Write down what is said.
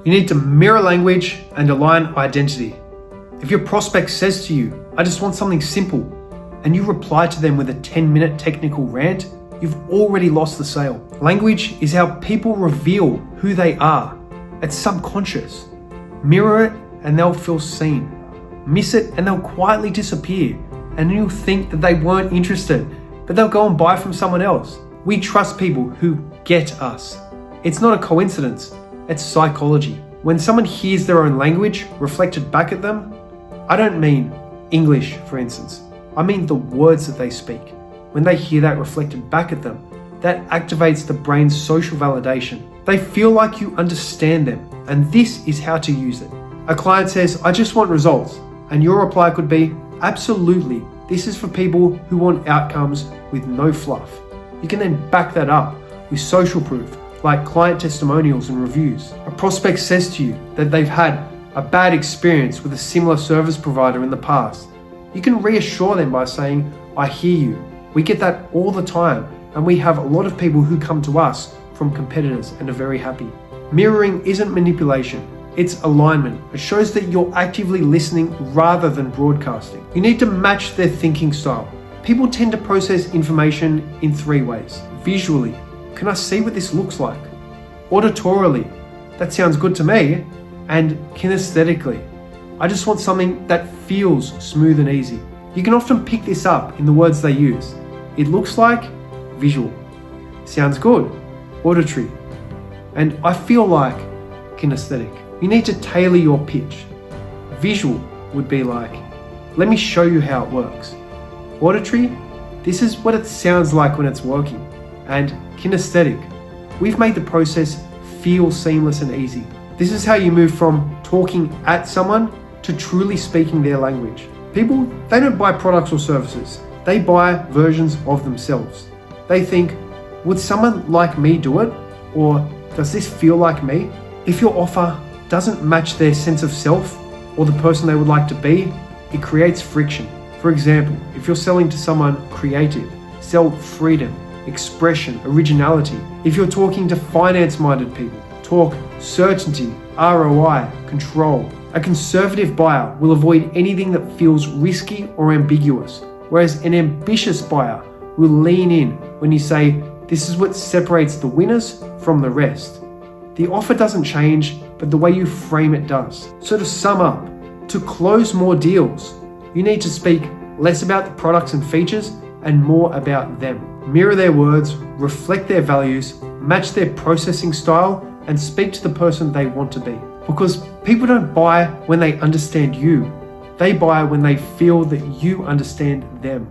You need to mirror language and align identity. If your prospect says to you, "I just want something simple," and you reply to them with a 10-minute technical rant, you've already lost the sale. Language is how people reveal who they are. It's subconscious. Mirror it and they'll feel seen. Miss it and they'll quietly disappear. And you'll think that they weren't interested, but they'll go and buy from someone else. We trust people who get us. It's not a coincidence, it's psychology. When someone hears their own language reflected back at them, I don't mean English, for instance. I mean the words that they speak. When they hear that reflected back at them, that activates the brain's social validation. They feel like you understand them, and this is how to use it. A client says, "I just want results," and your reply could be, "Absolutely, this is for people who want outcomes with no fluff." You can then back that up with social proof, like client testimonials and reviews. A prospect says to you that they've had a bad experience with a similar service provider in the past. You can reassure them by saying, "I hear you. We get that all the time, and we have a lot of people who come to us from competitors and are very happy." Mirroring isn't manipulation, it's alignment. It shows that you're actively listening rather than broadcasting. You need to match their thinking style. People tend to process information in 3 ways. Visually, can I see what this looks like? Auditorily, that sounds good to me. And kinesthetically, I just want something that feels smooth and easy. You can often pick this up in the words they use. It looks like visual. Sounds good, auditory. And I feel like kinesthetic. You need to tailor your pitch. Visual would be like, "Let me show you how it works." Auditory, "This is what it sounds like when it's working." And kinesthetic, "We've made the process feel seamless and easy." This is how you move from talking at someone to truly speaking their language. People, they don't buy products or services. They buy versions of themselves. They think, "Would someone like me do it?" Or, "Does this feel like me?" If your offer doesn't match their sense of self or the person they would like to be, it creates friction. For example, if you're selling to someone creative, sell freedom, expression, originality. If you're talking to finance-minded people, talk certainty, ROI, control. A conservative buyer will avoid anything that feels risky or ambiguous, whereas an ambitious buyer will lean in when you say, "This is what separates the winners from the rest." The offer doesn't change, but the way you frame it does. So to sum up, to close more deals, you need to speak less about the products and features and more about them. Mirror their words, reflect their values, match their processing style, and speak to the person they want to be. Because people don't buy when they understand you. They buy when they feel that you understand them.